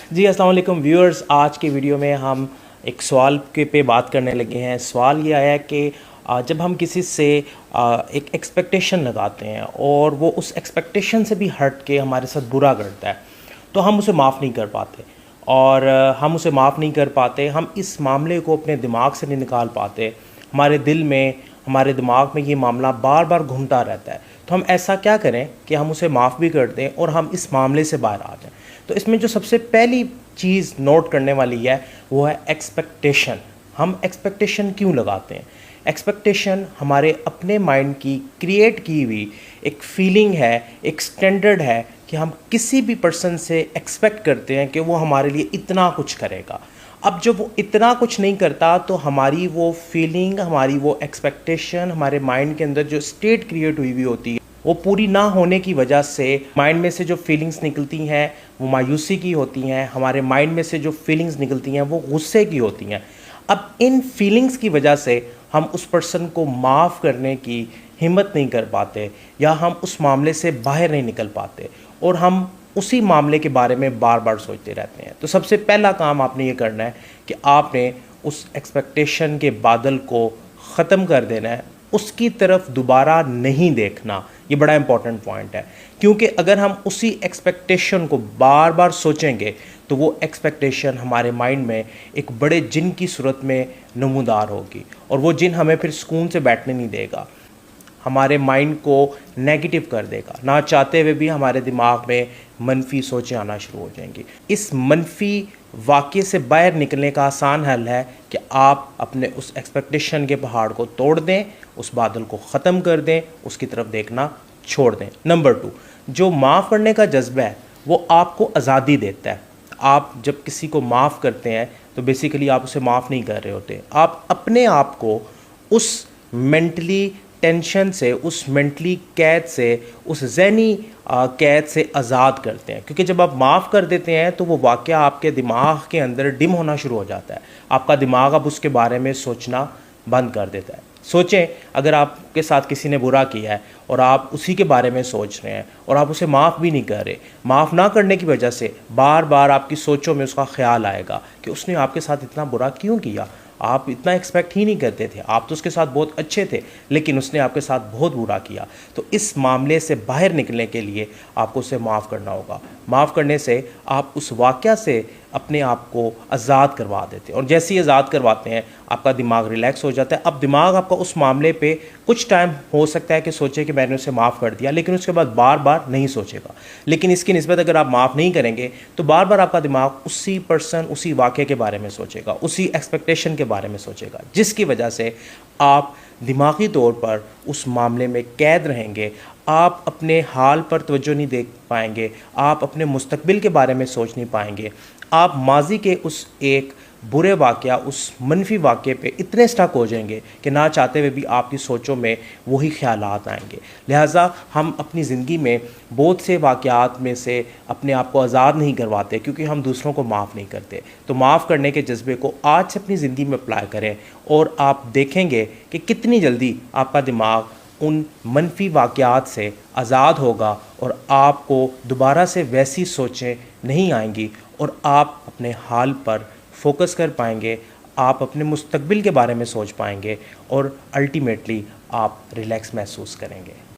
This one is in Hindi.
जी अस्सलाम वालेकुम व्यूअर्स। आज की वीडियो में हम एक सवाल के पे बात करने लगे हैं। सवाल ये आया कि जब हम किसी से एक एक्सपेक्टेशन लगाते हैं और वो उस एक्सपेक्टेशन से भी हट के हमारे साथ बुरा करता है तो हम उसे माफ़ नहीं कर पाते। और हम उसे माफ़ नहीं कर पाते, हम इस मामले को अपने दिमाग से नहीं निकाल पाते। हमारे दिल में, हमारे दिमाग में ये मामला बार बार घूमता रहता है। तो हम ऐसा क्या करें कि हम उसे माफ़ भी कर दें और हम इस मामले से बाहर आ जाएं। तो इसमें जो सबसे पहली चीज़ नोट करने वाली है वो है एक्सपेक्टेशन। हम एक्सपेक्टेशन क्यों लगाते हैं? एक्सपेक्टेशन हमारे अपने माइंड की क्रिएट की हुई एक फीलिंग है, एक स्टैंडर्ड है कि हम किसी भी पर्सन से एक्सपेक्ट करते हैं कि वो हमारे लिए इतना कुछ करेगा। अब जब वो इतना कुछ नहीं करता तो हमारी वो फीलिंग, हमारी वो एक्सपेक्टेशन, हमारे माइंड के अंदर जो स्टेट क्रिएट हुई हुई होती है वो पूरी ना होने की वजह से माइंड में से जो फीलिंग्स निकलती हैं वो मायूसी की होती हैं। हमारे माइंड में से जो फीलिंग्स निकलती हैं वो गुस्से की होती हैं। अब इन फीलिंग्स की वजह से हम उस पर्सन को माफ़ करने की हिम्मत नहीं कर पाते या हम उस मामले से बाहर नहीं निकल पाते और हम उसी मामले के बारे में बार बार सोचते रहते हैं। तो सबसे पहला काम आपने ये करना है कि आपने उस एक्सपेक्टेशन के बादल को ख़त्म कर देना है, उसकी तरफ दोबारा नहीं देखना। ये बड़ा इंपॉर्टेंट पॉइंट है, क्योंकि अगर हम उसी एक्सपेक्टेशन को बार बार सोचेंगे तो वो एक्सपेक्टेशन हमारे माइंड में एक बड़े जिन की सूरत में नमूदार होगी और वो जिन हमें फिर सुकून से बैठने नहीं देगा, हमारे माइंड को नेगेटिव कर देगा। ना चाहते हुए भी हमारे दिमाग में मनफी सोचें आना शुरू हो जाएंगी। इस मनफी वाक़ये से बाहर निकलने का आसान हल है कि आप अपने उस एक्सपेक्टेशन के पहाड़ को तोड़ दें, उस बादल को ख़त्म कर दें, उसकी तरफ देखना छोड़ दें। नंबर 2, जो माफ़ करने का जज्बा है वो आपको आज़ादी देता है। आप जब किसी को माफ़ करते हैं तो बेसिकली आप उसे माफ़ नहीं कर रहे होते, आप अपने आप को उस मेंटली टेंशन से, उस मेंटली कैद से, उस ज़हनी कैद से आज़ाद करते हैं। क्योंकि जब आप माफ़ कर देते हैं तो वो वाक़या आपके दिमाग के अंदर डिम होना शुरू हो जाता है। आपका दिमाग अब उसके बारे में सोचना बंद कर देता है। सोचें, अगर आपके साथ किसी ने बुरा किया है और आप उसी के बारे में सोच रहे हैं और आप उसे माफ़ भी नहीं कर रहे, माफ़ ना करने की वजह से बार बार आपकी सोचों में उसका ख्याल आएगा कि उसने आपके साथ इतना बुरा क्यों किया। आप इतना एक्सपेक्ट ही नहीं करते थे, आप तो उसके साथ बहुत अच्छे थे, लेकिन उसने आपके साथ बहुत बुरा किया। तो इस मामले से बाहर निकलने के लिए आपको उसे माफ़ करना होगा। माफ़ करने से आप उस वाक़या से अपने आप को आज़ाद करवा देते हैं और जैसे ही आज़ाद करवाते हैं आपका दिमाग रिलैक्स हो जाता है। अब दिमाग आपका उस मामले पे कुछ टाइम हो सकता है कि सोचे कि मैंने उसे माफ़ कर दिया, लेकिन उसके बाद बार बार नहीं सोचेगा। लेकिन इसकी निस्बत अगर आप माफ़ नहीं करेंगे तो बार बार आपका दिमाग उसी पर्सन, उसी वाक़े के बारे में सोचेगा, उसी एक्सपेक्टेशन के बारे में सोचेगा, जिसकी वजह से आप दिमागी तौर पर उस मामले में कैद रहेंगे। आप अपने हाल पर तवज्जो नहीं दे पाएंगे, आप अपने मुस्तकबिल के बारे में सोच नहीं पाएंगे। आप माजी के उस एक बुरे वाक़या, उस मनफी वाक़ये पे इतने स्टक हो जाएंगे कि ना चाहते हुए भी आपकी सोचों में वही ख़यालात आएंगे। लिहाजा हम अपनी ज़िंदगी में बहुत से वाक़यात में से अपने आप को आज़ाद नहीं करवाते क्योंकि हम दूसरों को माफ़ नहीं करते। तो माफ़ करने के जज्बे को आज से अपनी ज़िंदगी में अप्लाई करें और आप देखेंगे कि कितनी जल्दी आपका दिमाग उन मनफी वाक़यात से आज़ाद होगा और आपको दोबारा से वैसी सोचें नहीं आएंगी और आप अपने हाल पर फोकस कर पाएंगे, आप अपने मुस्तकबिल के बारे में सोच पाएंगे और अल्टीमेटली आप रिलैक्स महसूस करेंगे।